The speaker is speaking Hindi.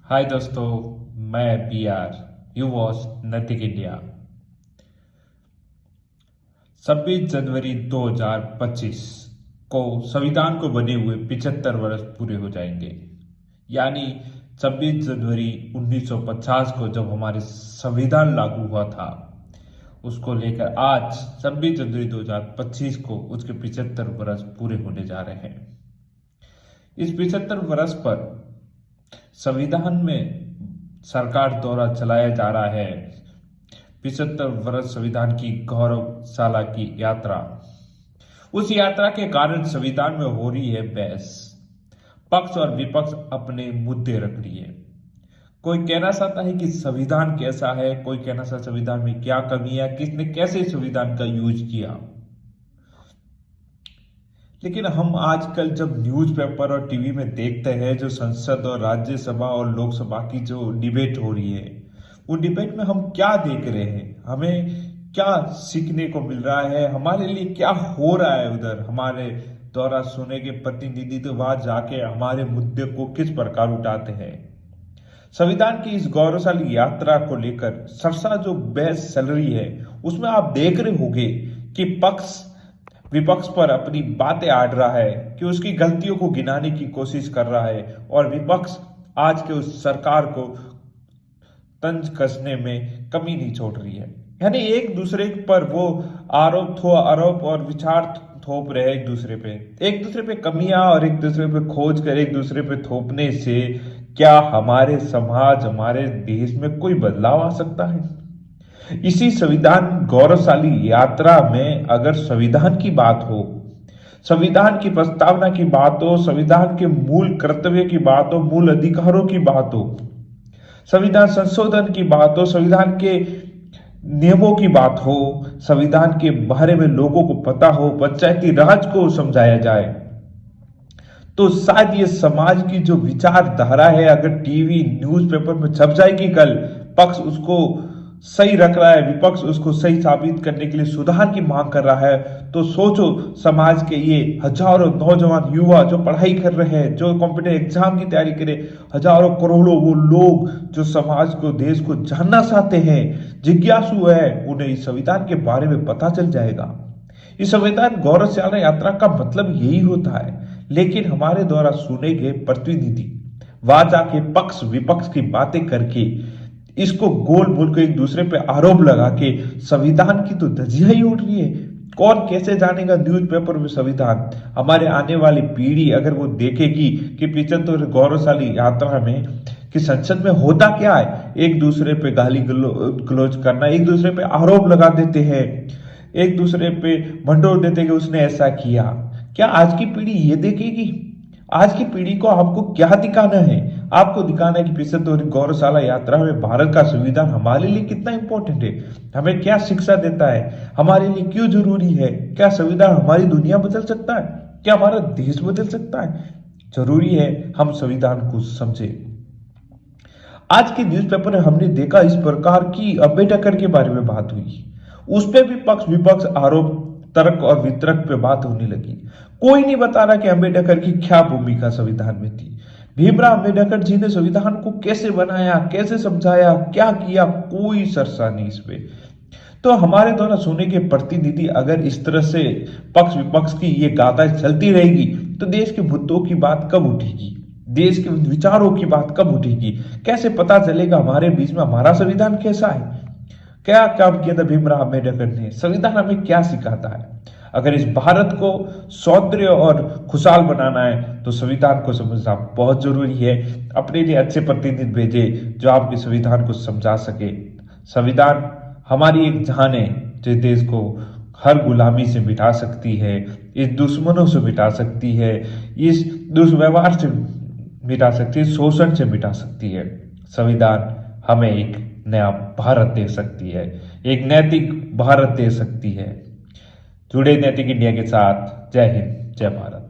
हाय दोस्तों, मैं BR। यू वॉच नैतिक इंडिया। 26 जनवरी 2025 को संविधान को बने हुए 75 वर्ष पूरे हो जाएंगे। यानी 26 जनवरी 1950 को जब हमारे संविधान लागू हुआ था, उसको लेकर आज 26 जनवरी 2025 को उसके 75 वर्ष पूरे होने जा रहे हैं। इस 75 वर्ष पर संविधान में सरकार द्वारा चलाया जा रहा है 75 वर्ष संविधान की गौरवशाला की यात्रा। उस यात्रा के कारण संविधान में हो रही है बहस। पक्ष और विपक्ष अपने मुद्दे रख रही है। कोई कहना चाहता है कि संविधान कैसा है, कोई कहना चाहता संविधान में क्या कमी है, किसने कैसे संविधान का यूज किया। लेकिन हम आजकल जब न्यूज़पेपर और टीवी में देखते हैं जो संसद और राज्यसभा और लोकसभा की जो डिबेट हो रही है, उन डिबेट में हम क्या देख रहे हैं, हमें क्या सीखने को मिल रहा है, हमारे लिए क्या हो रहा है। उधर हमारे द्वारा सुने के प्रतिनिधि तो वहां जाके हमारे मुद्दे को किस प्रकार उठाते हैं। संविधान की इस गौरवशाली यात्रा को लेकर सरसा जो बहस चल रही है, उसमें आप देख रहे होंगे कि पक्ष विपक्ष पर अपनी बातें आड़ रहा है, कि उसकी गलतियों को गिनाने की कोशिश कर रहा है, और विपक्ष आज के उस सरकार को तंज कसने में कमी नहीं छोड़ रही है। यानी एक दूसरे पर वो आरोप और विचार थोप रहे हैं एक दूसरे पे कमियां और एक दूसरे पे खोज कर एक दूसरे पे थोपने से क्या हमारे समाज, हमारे देश में कोई बदलाव आ सकता है? इसी संविधान गौरवशाली यात्रा में अगर संविधान की बात हो, संविधान की प्रस्तावना की बात हो, संविधान के मूल कर्तव्य की बात हो, मूल अधिकारों की बात हो, संविधान संशोधन की बात हो, संविधान के नियमों की बात हो, संविधान के बारे में लोगों को पता हो, पंचायती राज को समझाया जाए, तो शायद ये समाज की जो विचारधारा है अगर टीवी न्यूज़पेपर में छप जाएगी कल, पक्ष उसको सही रख रहा है, विपक्ष उसको सही साबित करने के लिए सुधार की मांग कर रहा है, तो सोचो समाज के ये हजारों नौजवान युवा जो पढ़ाई कर रहे हैं, जो कॉम्पिटेटिव एग्जाम की तैयारी करे, हजारों करोड़ों वो लोग जो समाज को, देश को जानना चाहते हैं, जिज्ञासु है, उन्हें इस संविधान के बारे में पता चल जाएगा। इस संविधान गौरवशाला यात्रा का मतलब यही होता है। लेकिन हमारे द्वारा सुने गए प्रतिनिधि वहां जाके पक्ष विपक्ष की बातें करके इसको गोल मोल को एक दूसरे पे आरोप लगा के संविधान की तो धज्जियां ही उड़ रही है। कौन कैसे जानेगा न्यूज़पेपर में संविधान? हमारे आने वाली पीढ़ी अगर वो देखेगी कि 75 गौरवशाली यात्रा में कि संसद में होता क्या है, एक दूसरे पे गाली गलौज करना, एक दूसरे पे आरोप लगा देते हैं, एक दूसरे पे भंडोर देते कि उसने ऐसा किया। क्या आज की पीढ़ी ये देखेगी? आज की पीढ़ी को आपको क्या दिखाना है? आपको दिखाना है कि 75 गौरवशाला यात्रा में भारत का संविधान हमारे लिए कितना इंपॉर्टेंट है, हमें क्या शिक्षा देता है, हमारे लिए क्यों जरूरी है, क्या संविधान हमारी दुनिया बदल सकता है, क्या हमारा देश बदल सकता है। जरूरी है हम संविधान को समझे। आज के न्यूज़पेपर में हमने देखा इस प्रकार की अम्बेडकर के बारे में बात हुई, उस पर भी पक्ष विपक्ष आरोप तर्क और वितर्क पे बात होने लगी। कोई नहीं बता रहा कि अम्बेडकर की क्या भूमिका संविधान में थी। भीमराव अम्बेडकर जी ने संविधान को कैसे बनाया, कैसे समझाया, क्या किया, कोई चर्चा नहीं इस पे। तो हमारे द्वारा सुने के प्रतिनिधि अगर इस तरह से पक्ष विपक्ष की ये गाथाएं चलती रहेगी तो देश के मुद्दों की बात कब उठेगी, देश के विचारों की बात कब उठेगी? कैसे पता चलेगा हमारे बीच में हमारा संविधान कैसा है, क्या काम किया था भीमराव अम्बेडकर ने, संविधान हमें क्या सिखाता है? अगर इस भारत को सौंदर्य और खुशहाल बनाना है तो संविधान को समझना बहुत जरूरी है। अपने लिए अच्छे प्रतिनिधि भेजे जो आपके संविधान को समझा सके। संविधान हमारी एक जान है जो देश को हर गुलामी से मिटा सकती है, इस दुश्मनों से मिटा सकती है, इस दुर्व्यवहार से मिटा सकती है, शोषण से मिटा सकती है। संविधान हमें एक नया भारत दे सकती है, एक नैतिक भारत दे सकती है। जुड़े नैतिक इंडिया के साथ। जय हिंद, जय भारत।